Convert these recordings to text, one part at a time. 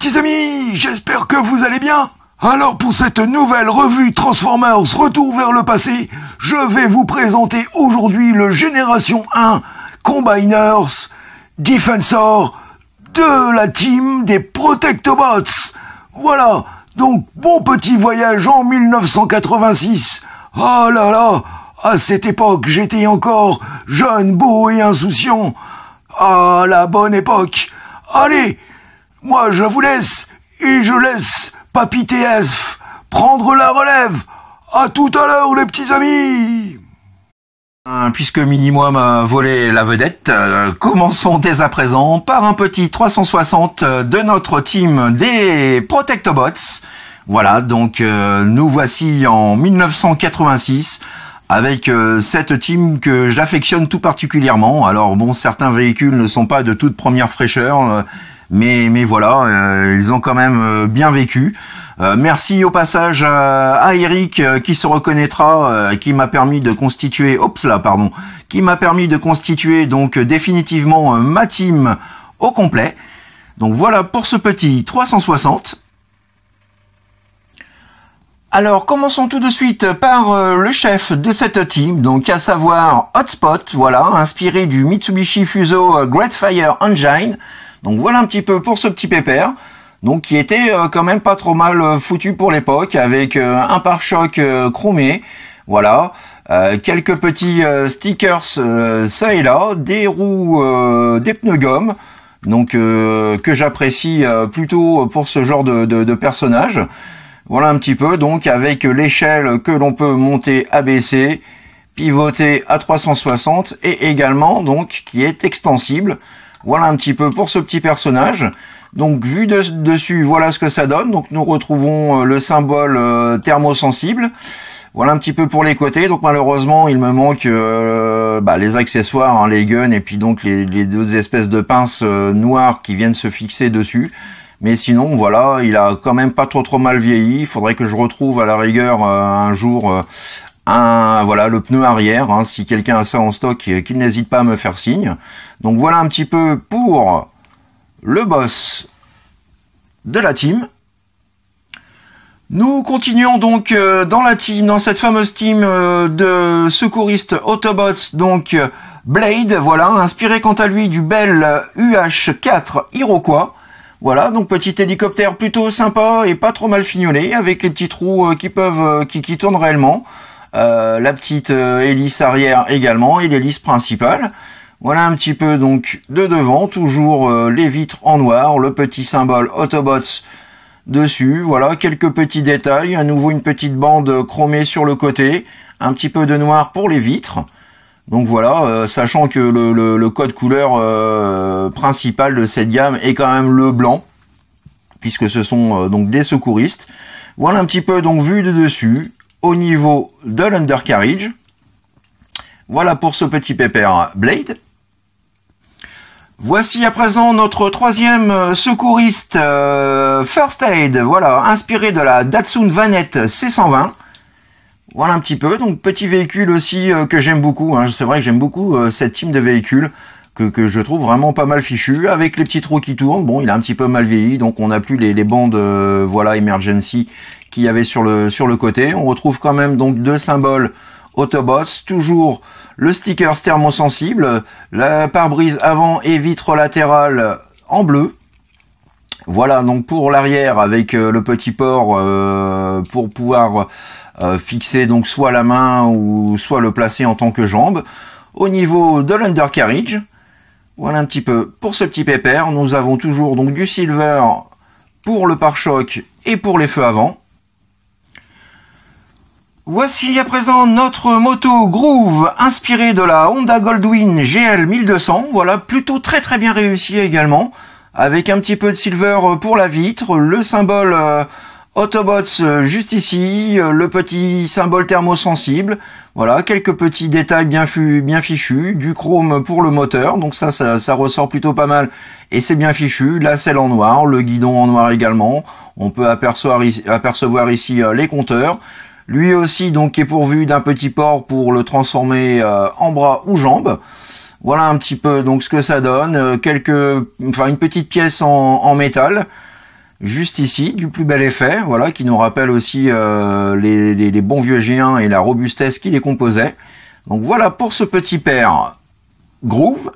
petits amis, j'espère que vous allez bien. Alors pour cette nouvelle revue Transformers Retour vers le passé, je vais vous présenter aujourd'hui le Génération 1 Combiners Defensor de la team des Protectobots. Voilà, donc bon petit voyage en 1986. Oh là là, à cette époque j'étais encore jeune, beau et insouciant. Ah, la bonne époque. Allez, moi je vous laisse et je laisse Papy TF prendre la relève. À tout à l'heure les petits amis. Puisque Mini-moi m'a volé la vedette, commençons dès à présent par un petit 360 de notre team des Protectobots. Voilà, donc nous voici en 1986 avec cette team que j'affectionne tout particulièrement. Alors bon, certains véhicules ne sont pas de toute première fraîcheur, mais voilà, ils ont quand même bien vécu. Merci au passage à Eric qui se reconnaîtra, qui m'a permis de constituer, donc définitivement ma team au complet. Donc voilà pour ce petit 360. Alors, commençons tout de suite par le chef de cette team, donc à savoir Hotspot, voilà, inspiré du Mitsubishi Fuso Great Fire Engine. Donc voilà un petit peu pour ce petit pépère, donc qui était quand même pas trop mal foutu pour l'époque, avec un pare-choc chromé, voilà, quelques petits stickers ça et là, des roues, des pneus gomme, donc que j'apprécie plutôt pour ce genre de personnage. Voilà un petit peu, donc avec l'échelle que l'on peut monter abaisser, pivoter à 360 et également donc qui est extensible. Voilà un petit peu pour ce petit personnage. Donc vu dessus, voilà ce que ça donne. Donc nous retrouvons le symbole thermosensible. Voilà un petit peu pour les côtés. Donc malheureusement il me manque les accessoires, hein, les guns et puis donc les deux espèces de pinces noires qui viennent se fixer dessus. Mais sinon, voilà, il a quand même pas trop mal vieilli. Il faudrait que je retrouve à la rigueur un jour le pneu arrière. Hein, si quelqu'un a ça en stock, qu'il n'hésite pas à me faire signe. Donc voilà un petit peu pour le boss de la team. Nous continuons donc dans cette fameuse team de secouristes Autobots, donc Blade, voilà, inspiré quant à lui du bel UH-4 Iroquois. Voilà, donc petit hélicoptère plutôt sympa et pas trop mal fignolé, avec les petits trous qui tournent réellement, la petite hélice arrière également et l'hélice principale. Voilà un petit peu donc de devant, toujours les vitres en noir, le petit symbole Autobots dessus, voilà, quelques petits détails, à nouveau une petite bande chromée sur le côté, un petit peu de noir pour les vitres. Donc voilà, sachant que le code couleur principal de cette gamme est quand même le blanc, puisque ce sont donc des secouristes. Voilà un petit peu donc vu de dessus, au niveau de l'undercarriage. Voilà pour ce petit pépère Blade. Voici à présent notre troisième secouriste First Aid, voilà, inspiré de la Datsun Vanette C120. Voilà un petit peu, donc petit véhicule aussi que j'aime beaucoup, hein. C'est vrai que j'aime beaucoup cette team de véhicules que je trouve vraiment pas mal fichu, avec les petits trous qui tournent. Bon, il a un petit peu mal vieilli, donc on n'a plus les bandes voilà emergency qu'il y avait sur le côté. On retrouve quand même donc deux symboles Autobots, toujours le sticker thermosensible, la pare-brise avant et vitre latérale en bleu. Voilà donc pour l'arrière avec le petit port pour pouvoir fixer donc soit la main ou soit le placer en tant que jambe. Au niveau de l'undercarriage, voilà un petit peu pour ce petit pépère. Nous avons toujours donc du silver pour le pare-choc et pour les feux avant. Voici à présent notre moto Groove inspirée de la Honda Goldwing GL 1200. Voilà, plutôt très bien réussi également, avec un petit peu de silver pour la vitre, le symbole Autobots juste ici, le petit symbole thermosensible, voilà, quelques petits détails bien fichus, du chrome pour le moteur, donc ça ressort plutôt pas mal, et c'est bien fichu, la selle en noir, le guidon en noir également, on peut apercevoir ici les compteurs, lui aussi donc est pourvu d'un petit port pour le transformer en bras ou jambes. Voilà un petit peu donc ce que ça donne, une petite pièce en métal, juste ici, du plus bel effet, voilà, qui nous rappelle aussi les bons vieux G1 et la robustesse qui les composait. Donc voilà pour ce petit pair Groove.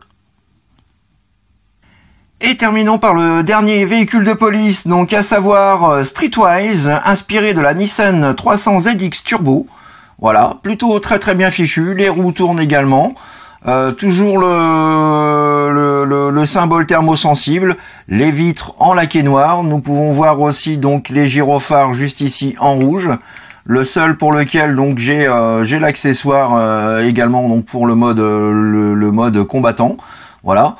Et terminons par le dernier véhicule de police, donc à savoir Streetwise, inspiré de la Nissan 300 ZX Turbo. Voilà, plutôt très bien fichu, les roues tournent également. Toujours le symbole thermosensible, les vitres en laqué noir. Nous pouvons voir aussi donc les gyrophares juste ici en rouge. Le seul pour lequel donc j'ai l'accessoire également donc pour le mode combattant. Voilà.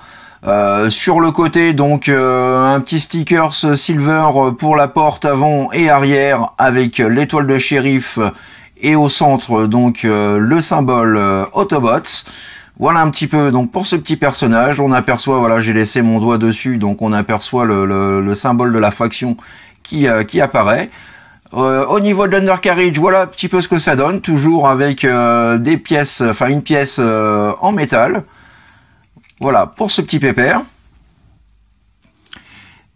Sur le côté donc un petit stickers silver pour la porte avant et arrière avec l'étoile de shérif et au centre donc le symbole Autobots. Voilà un petit peu donc pour ce petit personnage. On aperçoit, voilà, j'ai laissé mon doigt dessus, donc on aperçoit le symbole de la faction qui apparaît. Au niveau de l'undercarriage, voilà un petit peu ce que ça donne, toujours avec des pièces, enfin une pièce en métal. Voilà pour ce petit pépère.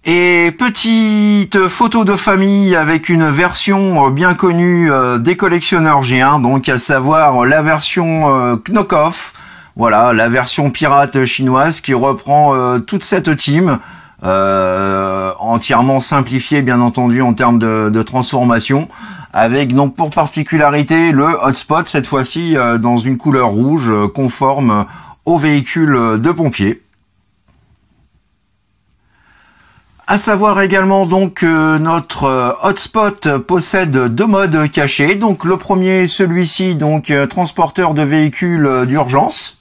Et petite photo de famille avec une version bien connue des collectionneurs G1, donc à savoir la version Knockoff. Voilà, la version pirate chinoise qui reprend toute cette team, entièrement simplifiée bien entendu en termes de transformation, avec donc pour particularité le hotspot cette fois-ci dans une couleur rouge conforme au véhicule de pompiers. À savoir également donc que notre hotspot possède deux modes cachés. Donc le premier, celui-ci, donc transporteur de véhicules d'urgence.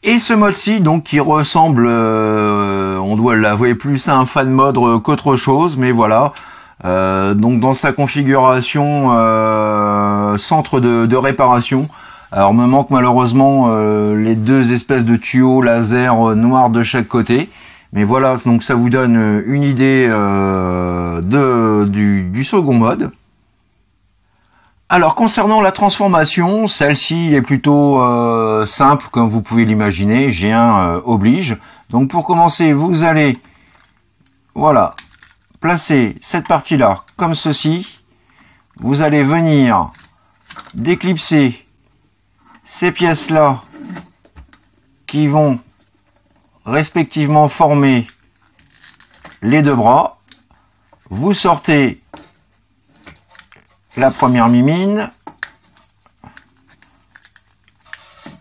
Et ce mode-ci, donc, qui ressemble, on doit l'avouer, plus à un fan mode qu'autre chose, mais voilà. Donc, dans sa configuration centre de réparation. Alors, me manque malheureusement les deux espèces de tuyaux laser noirs de chaque côté. Mais voilà, donc ça vous donne une idée du second mode. Alors concernant la transformation, celle-ci est plutôt simple comme vous pouvez l'imaginer, G1 oblige. Donc pour commencer, vous allez voilà, placer cette partie-là comme ceci. Vous allez venir déclipser ces pièces-là qui vont respectivement former les deux bras. Vous sortez la première mimine,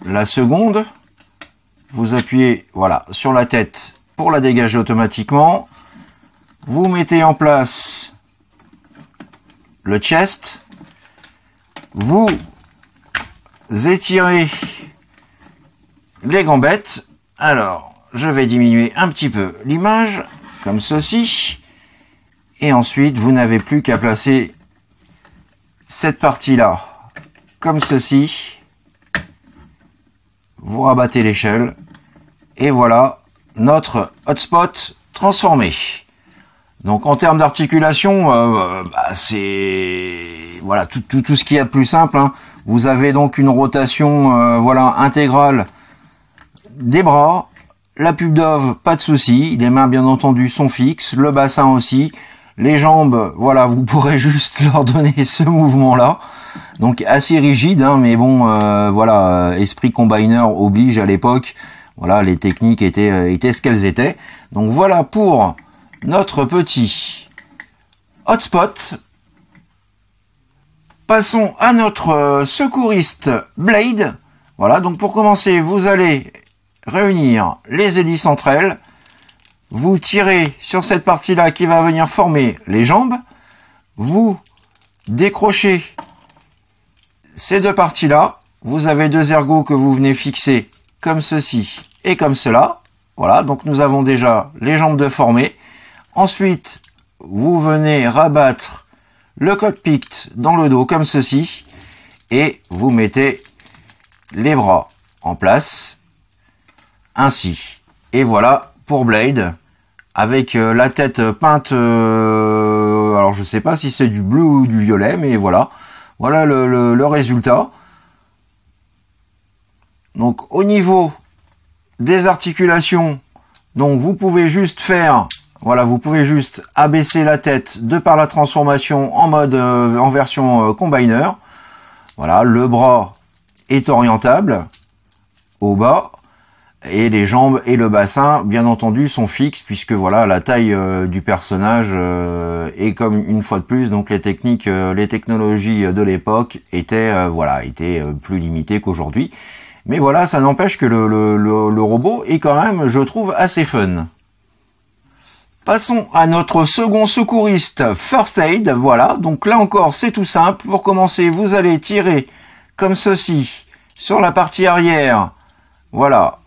la seconde, vous appuyez voilà sur la tête pour la dégager automatiquement, vous mettez en place le chest, vous étirez les gambettes. Alors je vais diminuer un petit peu l'image comme ceci, et ensuite vous n'avez plus qu'à placer cette partie-là, comme ceci, vous rabattez l'échelle, et voilà notre hotspot transformé. Donc en termes d'articulation, c'est voilà tout ce qu'il y a de plus simple, hein. Vous avez donc une rotation voilà intégrale des bras, la pubdove pas de souci, les mains bien entendu sont fixes, le bassin aussi. Les jambes, voilà, vous pourrez juste leur donner ce mouvement-là. Donc assez rigide, hein, mais bon, voilà, esprit combiner oblige à l'époque. Voilà, les techniques étaient ce qu'elles étaient. Donc voilà pour notre petit hotspot. Passons à notre secouriste Blade. Voilà, donc pour commencer, vous allez réunir les hélices entre elles. Vous tirez sur cette partie-là qui va venir former les jambes. Vous décrochez ces deux parties-là. Vous avez deux ergots que vous venez fixer comme ceci et comme cela. Voilà, donc nous avons déjà les jambes de formées. Ensuite, vous venez rabattre le cockpit dans le dos comme ceci. Et vous mettez les bras en place. Ainsi. Et voilà pour Blade, avec la tête peinte, alors je sais pas si c'est du bleu ou du violet, mais voilà, voilà le résultat. Donc au niveau des articulations, Donc vous pouvez juste faire, voilà, vous pouvez juste abaisser la tête de par la transformation en mode en version combiner. Voilà, le bras est orientable au bas et les jambes et le bassin, bien entendu, sont fixes puisque voilà, la taille du personnage est comme une fois de plus, donc les techniques, les technologies de l'époque étaient voilà, étaient plus limitées qu'aujourd'hui. Mais voilà, ça n'empêche que le robot est quand même, je trouve, assez fun. Passons à notre second secouriste First Aid. Voilà, donc là encore, c'est tout simple. Pour commencer, vous allez tirer comme ceci sur la partie arrière. Voilà,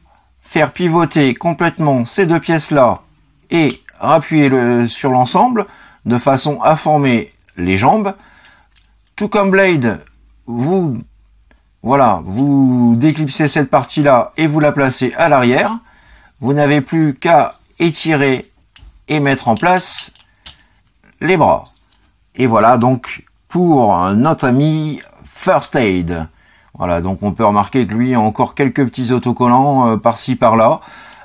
faire pivoter complètement ces deux pièces-là et appuyer sur l'ensemble de façon à former les jambes. Tout comme Blade, voilà, vous déclipsez cette partie-là et vous la placez à l'arrière. Vous n'avez plus qu'à étirer et mettre en place les bras. Et voilà donc pour notre ami First Aid. Voilà, donc on peut remarquer que lui a encore quelques petits autocollants par-ci par-là.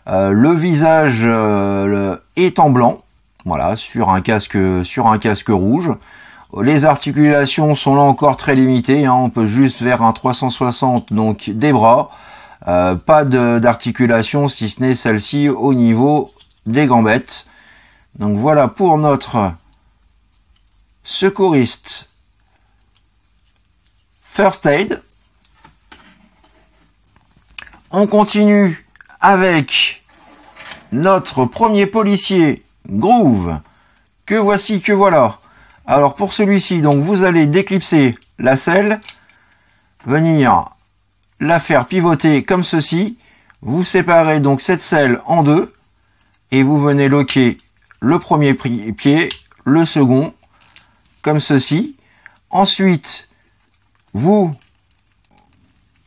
Le visage est en blanc, voilà, sur un casque rouge. Les articulations sont là encore très limitées, hein, on peut juste faire un 360 donc des bras, pas d'articulation si ce n'est celle-ci au niveau des gambettes. Donc voilà pour notre secouriste First Aid. On continue avec notre premier policier Groove, que voici, que voilà. Alors pour celui-ci, donc vous allez déclipser la selle, venir la faire pivoter comme ceci, vous séparez donc cette selle en deux, et vous venez loquer le premier pied, le second, comme ceci. Ensuite, vous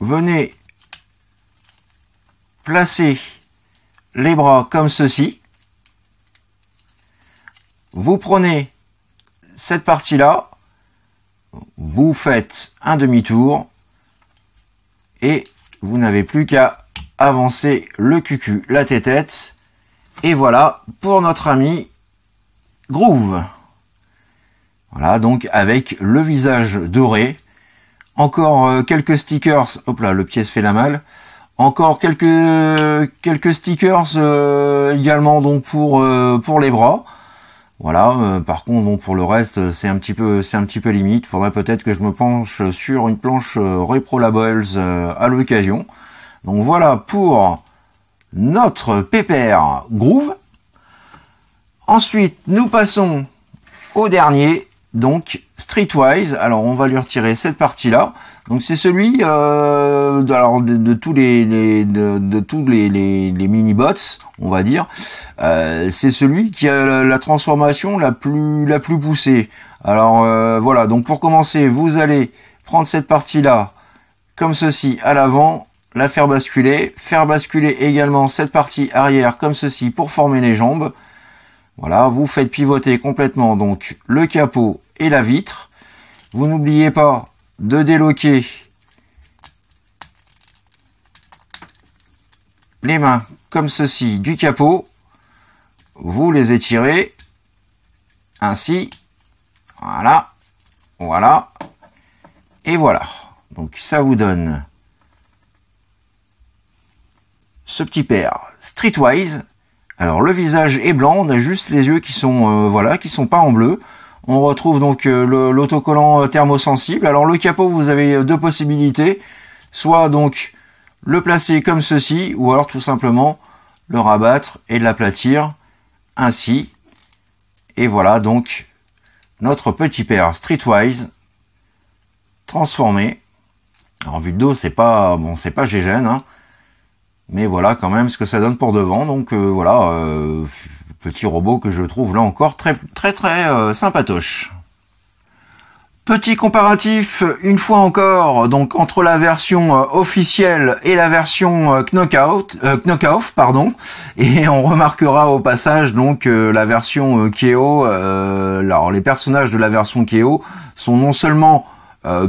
venez placer les bras comme ceci. Vous prenez cette partie-là, vous faites un demi-tour et vous n'avez plus qu'à avancer le cucu, la tête-tête. Et voilà pour notre ami Groove. Voilà, donc avec le visage doré. Encore quelques stickers. Hop là, le pied se fait la malle. Encore quelques stickers également donc pour les bras. Voilà, par contre, bon, pour le reste, c'est un petit peu limite. Faudrait peut-être que je me penche sur une planche Repro Labels à l'occasion. Donc voilà pour notre pépère Groove. Ensuite, nous passons au dernier, donc Streetwise. Alors, on va lui retirer cette partie-là. Donc c'est celui de tous les mini-bots, on va dire. C'est celui qui a la transformation la plus poussée. Alors voilà, donc pour commencer, vous allez prendre cette partie-là comme ceci à l'avant, la faire basculer également cette partie arrière comme ceci pour former les jambes. Voilà, vous faites pivoter complètement donc le capot et la vitre. Vous n'oubliez pas de déloquer les mains comme ceci du capot, vous les étirez ainsi, voilà, et voilà. Donc ça vous donne ce petit paire Streetwise. Alors le visage est blanc, on a juste les yeux qui sont voilà, qui sont pas en bleu. On retrouve donc l'autocollant thermosensible. Alors le capot, vous avez deux possibilités. Soit donc le placer comme ceci, ou alors tout simplement le rabattre et l'aplatir ainsi. Et voilà donc notre petit paire Streetwise transformé. Alors en vue de dos, c'est pas GGN, hein, mais voilà quand même ce que ça donne pour devant. Donc voilà, petit robot que je trouve là encore très sympatoche. Petit comparatif une fois encore donc entre la version officielle et la version Knockoff, pardon, et on remarquera au passage donc la version KO. Alors les personnages de la version KO sont non seulement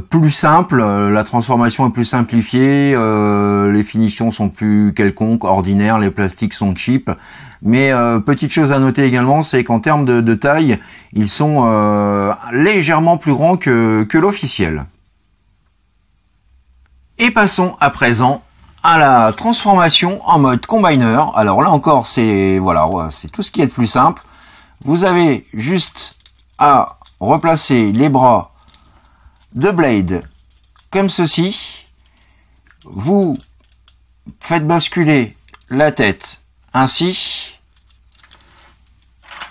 plus simple, la transformation est plus simplifiée, les finitions sont plus quelconques, ordinaires, les plastiques sont cheap. Mais petite chose à noter également, c'est qu'en termes de taille, ils sont légèrement plus grands que l'officiel. Et passons à présent à la transformation en mode combiner. Alors là encore, c'est voilà, c'est tout ce qui est de plus simple. Vous avez juste à replacer les bras de Blade comme ceci. Vous faites basculer la tête ainsi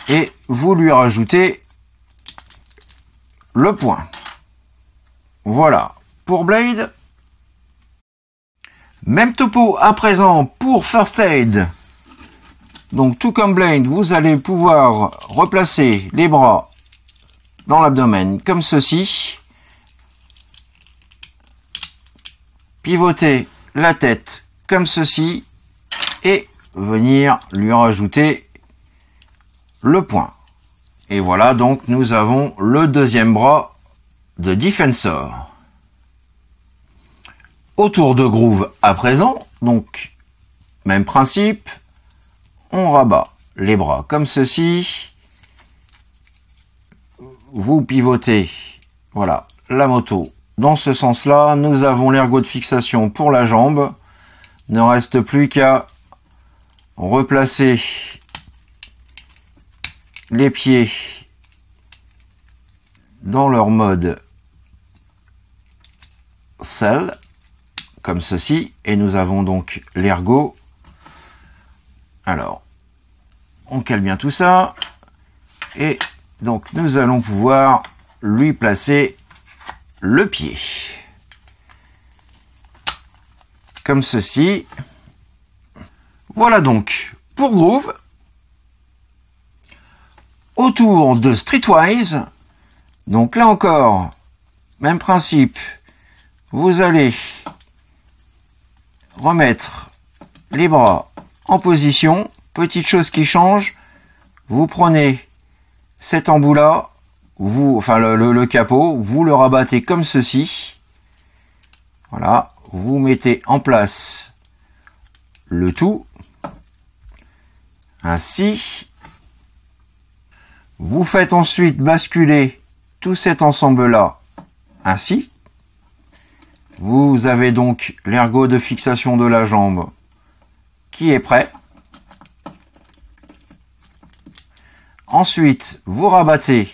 et vous lui rajoutez le point. Voilà pour Blade. Même topo à présent pour First Aid. Donc tout comme Blade, vous allez pouvoir replacer les bras dans l'abdomen comme ceci. Pivoter la tête comme ceci et venir lui rajouter le point. Et voilà, donc nous avons le deuxième bras de Defensor. Autour de Groove à présent, donc même principe, on rabat les bras comme ceci, vous pivotez, voilà, la moto dans ce sens-là, nous avons l'ergot de fixation pour la jambe, ne reste plus qu'à replacer les pieds dans leur mode selle, comme ceci, et nous avons donc l'ergot. Alors, on cale bien tout ça, et donc nous allons pouvoir lui placer le pied. Comme ceci. Voilà donc pour Groove. Autour de Streetwise, donc là encore, même principe, vous allez remettre les bras en position. Petite chose qui change, vous prenez cet embout là, le capot, vous le rabattez comme ceci. Voilà, vous mettez en place le tout, ainsi. Vous faites ensuite basculer tout cet ensemble là, ainsi. Vous avez donc l'ergot de fixation de la jambe qui est prêt. Ensuite, vous rabattez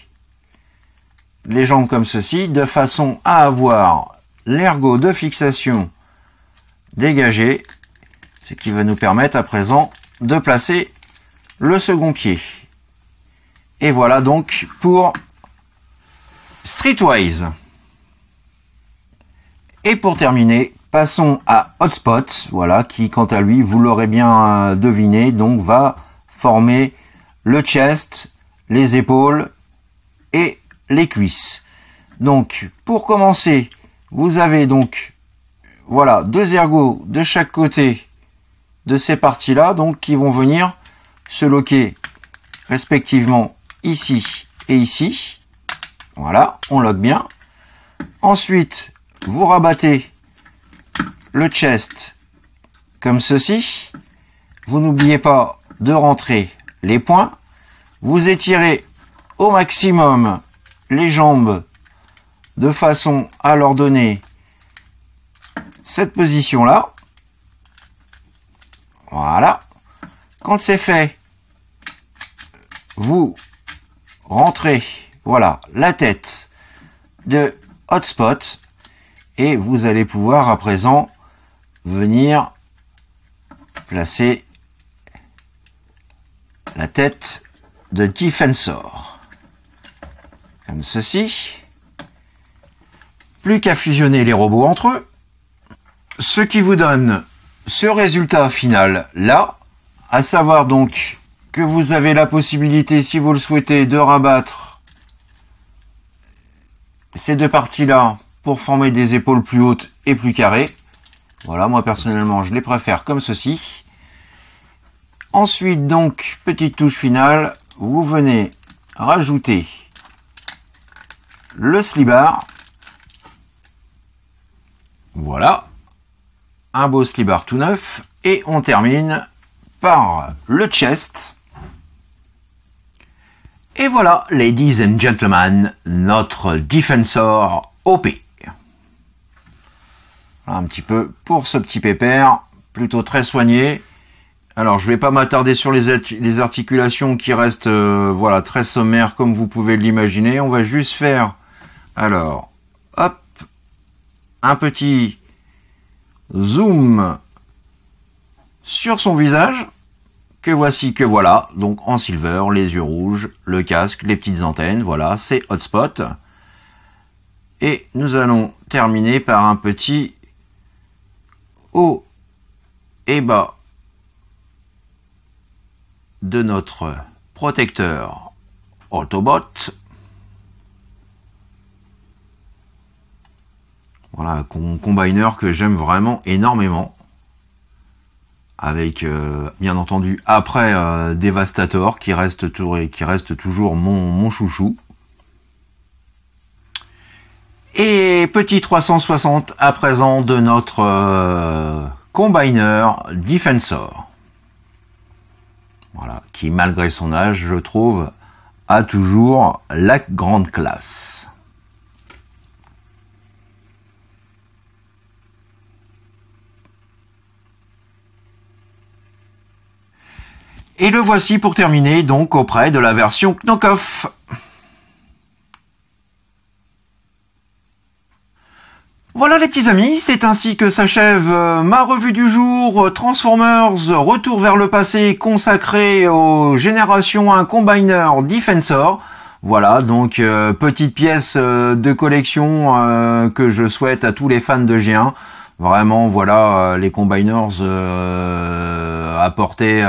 les jambes comme ceci, de façon à avoir l'ergot de fixation dégagé, ce qui va nous permettre à présent de placer le second pied. Et voilà donc pour Streetwise. Et pour terminer, passons à Hotspot, voilà, qui quant à lui, vous l'aurez bien deviné, donc va former le chest, les épaules et les cuisses. Donc pour commencer, vous avez donc voilà 2 ergots de chaque côté de ces parties-là, donc qui vont venir se loquer respectivement ici et ici. Voilà, on loque bien. Ensuite, vous rabattez le chest comme ceci. Vous n'oubliez pas de rentrer les poings. Vous étirez au maximum les jambes de façon à leur donner cette position-là. Voilà. Quand c'est fait, vous rentrez, voilà, la tête de Hotspot et vous allez pouvoir à présent venir placer la tête de Defensor. Comme ceci. Plus qu'à fusionner les robots entre eux. Ce qui vous donne ce résultat final là, à savoir donc que vous avez la possibilité, si vous le souhaitez, de rabattre ces deux parties-là pour former des épaules plus hautes et plus carrées. Voilà, moi personnellement, je les préfère comme ceci. Ensuite, donc, petite touche finale, vous venez rajouter le slip bar Voilà. Un beau slibard tout neuf. Et on termine par le chest. Et voilà, ladies and gentlemen, notre Defensor OP. Voilà un petit peu pour ce petit pépère, plutôt très soigné. Alors, je vais pas m'attarder sur les articulations qui restent voilà, très sommaires comme vous pouvez l'imaginer. On va juste faire, alors, hop, un petit zoom sur son visage, que voici, que voilà, donc en silver, les yeux rouges, le casque, les petites antennes, voilà, c'est Hotspot. Et nous allons terminer par un petit haut et bas de notre protecteur Autobot. Voilà, un combiner que j'aime vraiment énormément. Avec, bien entendu, après Devastator, qui reste toujours mon chouchou. Et petit 360 à présent de notre combiner Defensor. Voilà, qui malgré son âge, je trouve, a toujours la grande classe. Et le voici pour terminer donc auprès de la version Knockoff. Voilà les petits amis, c'est ainsi que s'achève ma revue du jour Transformers Retour vers le passé consacrée aux générations 1 Combiner Defensor. Voilà, donc petite pièce de collection que je souhaite à tous les fans de G1. Vraiment, voilà, les Combiners apportaient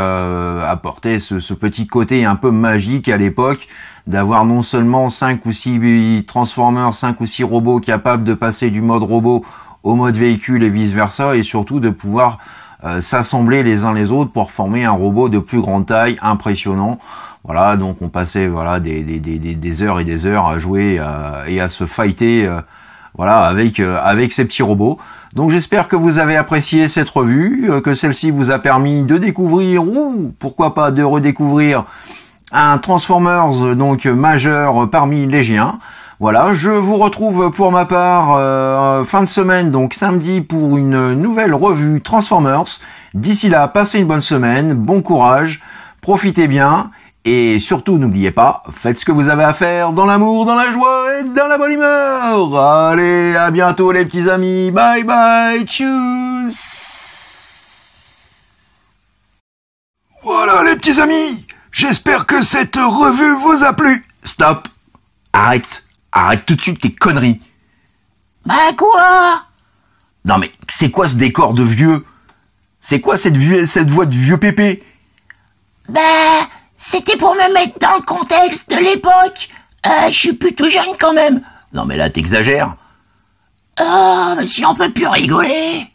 ce petit côté un peu magique à l'époque, d'avoir non seulement 5 ou 6 Transformers, 5 ou 6 robots capables de passer du mode robot au mode véhicule et vice versa, et surtout de pouvoir s'assembler les uns les autres pour former un robot de plus grande taille, impressionnant. Voilà, donc on passait voilà des heures et des heures à jouer et à se fighter voilà avec ces petits robots. Donc j'espère que vous avez apprécié cette revue, que celle-ci vous a permis de découvrir ou pourquoi pas de redécouvrir un Transformers donc majeur parmi les G1. Voilà, je vous retrouve pour ma part fin de semaine, donc samedi, pour une nouvelle revue Transformers. D'ici là, passez une bonne semaine, bon courage, profitez bien. Et surtout, n'oubliez pas, faites ce que vous avez à faire dans l'amour, dans la joie et dans la bonne humeur. Allez, à bientôt les petits amis. Bye bye, tchuss. Voilà les petits amis, j'espère que cette revue vous a plu. Stop. Arrête tout de suite tes conneries. Bah quoi? Non mais, c'est quoi ce décor de vieux? C'est quoi cette voix de vieux pépé? Bah... c'était pour me mettre dans le contexte de l'époque. Je suis plutôt jeune quand même. Non mais là t'exagères. Oh, mais si on peut plus rigoler.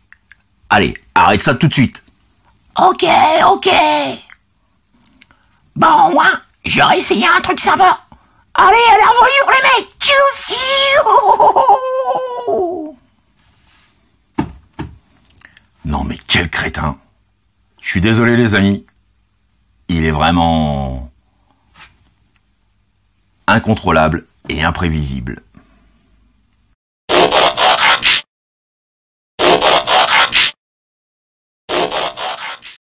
Allez, arrête ça tout de suite. Ok. Bon, moi, j'aurais essayé un truc sympa. Allez, à la revoyure les mecs. Tchuss. Non mais quel crétin. Je suis désolé les amis. Il est vraiment incontrôlable et imprévisible.